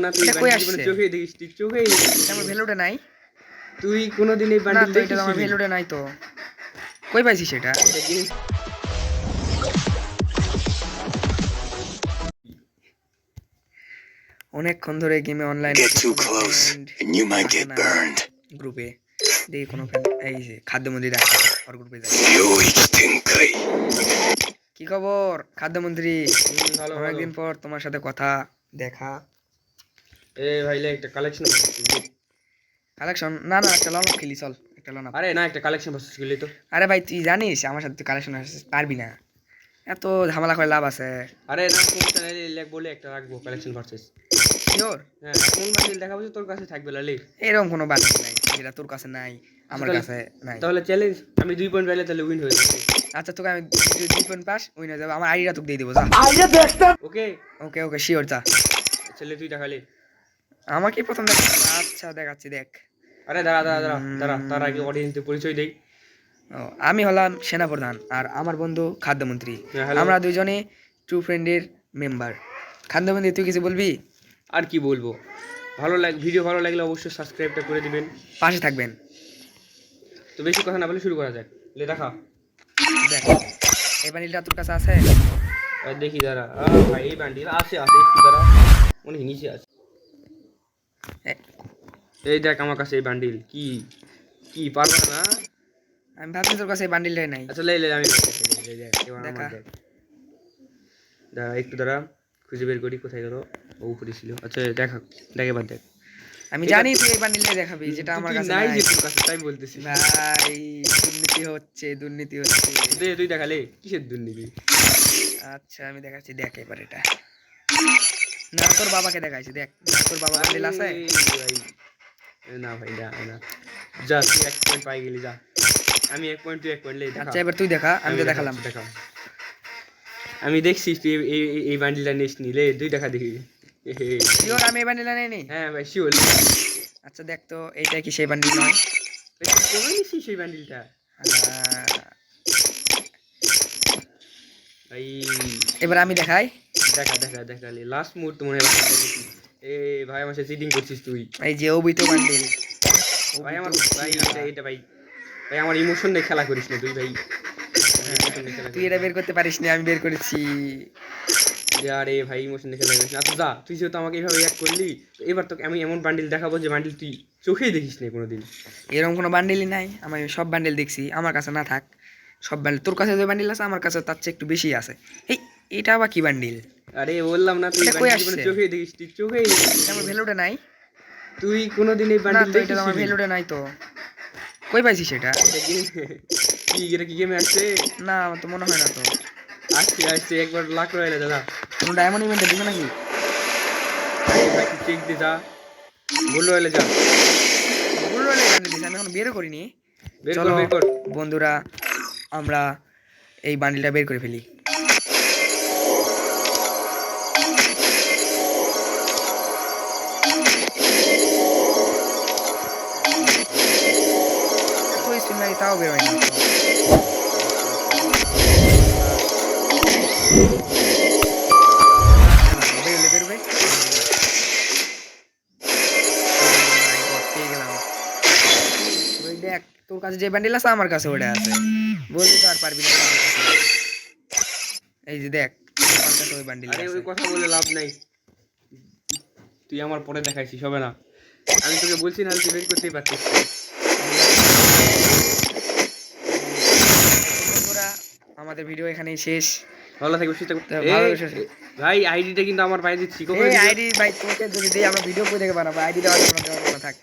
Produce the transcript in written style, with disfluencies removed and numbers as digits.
না তুই জীবনে চোখে দেখিস তুই চোখে আমার ভ্যালুটা নাই তুই কোনোদিন এই বান্ডিল দেখিস না? আমার ভ্যালুটা নাই তো কই পাইছিস সেটা? অনেকক্ষণ ধরে গেমে অনলাইন গ্রুপে দেখি কোনো এই যে খাদ্যমন্ত্রী ডাকছে ওর গ্রুপে যাই। কি খবর খাদ্যমন্ত্রী? অনেকদিন পর তোমার সাথে কথা দেখা। ভাইলে একটা কালেকশন না একটা লন খেলি, চল একটা লন। আরে না একটা কালেকশন ভার্সেস খেলি তো। আরে ভাই তুই জানিস আমার সাথে কালেকশন পারবি না, এত ঝামেলা করে লাভ আছে? আরে না সমস্যা নাই, লেখ বলে একটা রাখবো কালেকশন ভার্সেস। শিওর? হ্যাঁ কোন বান্ডিল দেখাবো তোর কাছে থাকবে লালি? এরকম কোনো বান্ডিল নাই যেটা তোর কাছে নাই আমার কাছে নাই। তাহলে চ্যালেঞ্জ, আমি 2 পয়েন্ট পাইলে তাহলে উইন হয়ে যাবে। আচ্ছা তোকে আমি 2 পয়েন্ট পাস উইন হয়ে যাবে, আমার আইডিটা তোকে দিয়ে দেবো যা। ওকে ওকে ওকে শিওর যা। চলে তুই দেখালি আমাকে প্রথম দেখ। আচ্ছা দেখাচ্ছি দেখ। আরে দাঁড়া দাঁড়া দাঁড়া দাঁড়া তার আগে অডিয়েন্সের পরিচয় দেই। আমি হলাম সেনাপ্রধান আর আমার বন্ধু খাদ্যমন্ত্রী। আমরা দুইজনে ট্রু ফ্রেন্ডের মেম্বার। খাদ্যমন্ত্রী তুই কিছু বলবি? আর কি বলবো, ভিডিও ভালো লাগলে অবশ্যই সাবস্ক্রাইবটা করে দিবেন, পাশে থাকবেন। তো বেশি কথা না বলে শুরু করা যাক। লে দেখা দেখ এই বান্ডিলটা তোর কাছে আছে? দেখি দাঁড়া। ভাই এই বান্ডিল আছে একটু দাঁড়া, অনেক নিচে আছে। এই দেখ আমার কাছে এই বান্ডিল। কি কি পারবা না? আমি ভাবছি তোর কাছে এই বান্ডিলটাই নাই। আচ্ছা লে আমি দেখা দাঁড়া একটু দাঁড়া, খুঁজে বের করি কোথায় গেল। ও উপরে ছিল। আচ্ছা দেখা দেখ এবার দেখ। আমি জানি তুই এই বান্ডিলটাই দেখাবি যেটা আমার কাছে নাই। যে তোর কাছে তাই বলতেছি ভাই দুর্নীতি হচ্ছে দে তুই দেখালে কিসের দুর্নীতি? আচ্ছা আমি দেখাচ্ছি দেখ এবার এটা। না তোর বাবাকে দেখাইছি দেখ, তোর বাবা বান্ডিল আছে? না ভাই না যা তুই 1 পয়েন্ট পাই গেলি যা। আমি 1 পয়েন্ট তুই 1 পয়েন্ট লে দেখা। আচ্ছা এবার তুই দেখা, আমি তো দেখালাম। দেখা আমি দেখছি তুই এই বান্ডিলটা নিস নিলে তুই দেখা দেখি। শিওর আমি এই বান্ডিলটা নেই নি? হ্যাঁ ভাই শিওর। আচ্ছা দেখ তো এইটা কি সেই বান্ডিল নয়? কবে নিছিস সেই বান্ডিলটা? ভাই এবার আমি দেখাই। দেখালি লাস্ট মুহূর্তে মনে হয়। ভাই আমার সাথে চিটিং করছিস তুই। এই যে ওবিতো বান্ডিল ভাই আমার ভাই এটা ভাই আমার ইমোশন নিয়ে খেলা করিস না তুই ভাই। তুই এটা বের করতে পারিস না, আমি বের করেছি। আরে ভাই ইমোশন নিয়ে খেলা করিস না। আচ্ছা যা, তুই যেহেতু আমাকে এইভাবে এক করলি, এবার তোকে আমি এমন বান্ডিল দেখাবো যে বান্ডিল তুই চোখেই দেখিস না কোনোদিন। এরকম কোনো বান্ডিলই নাই, আমি সব বান্ডিল দেখছি। আমার কাছে না থাক সব বান্ডিল, তোর কাছে যে বান্ডিল আছে আমার কাছে তার চেয়ে একটু বেশি আছে। এটা আবার কি বান্ডিল? আরে বললাম না তুই জীবনে চোখেই দেখিস তুই চোখেই। আমার ভ্যালুটা নাই। তুই কোনোদিন এই বান্ডিল দেখিস? আমার ভ্যালুটা নাই তো কই পাইছিস সেটা? কি এটা কি গেমে আসছে? না আমার তো মনে হয় না তো। আসছে একবার লাখ রয়েছে দাদা। কোনো ডায়মন্ড ইভেন্টে দিবে নাকি? ভাই চেক দে যা, বললো এলে যা। বললো এলে বান্ডিল দিছে, আমি এখন বের করিনি। চলো বন্ধুরা আমরা এই বান্ডিলটা বের করে ফেলি। তাও বের হয়নি। বেরোবে দেখ তোর কাছে যে বান্ডিল আছে আমার কাছে ওটা আছে, বলতে তো আর পারবি না। এই যে দেখ আমার কাছে ওই বান্ডিল। আরে ওই কথা বলে লাভ নাই, তুই আমার পরে দেখাইছিস হবে না। আমি তোকে বলছি না তুই বের করতেই পারছিস। আমাদের ভিডিও এখানেই শেষ। ভালো থাকবে সুস্থ ভাই। আইডিটা কিন্তু আমার পাই দিচ্ছি। আইডি ভাই তোকে যদি দিই আমরা ভিডিও করে দেখে বানাবো, আইডি দেওয়া যাবে না। থাক।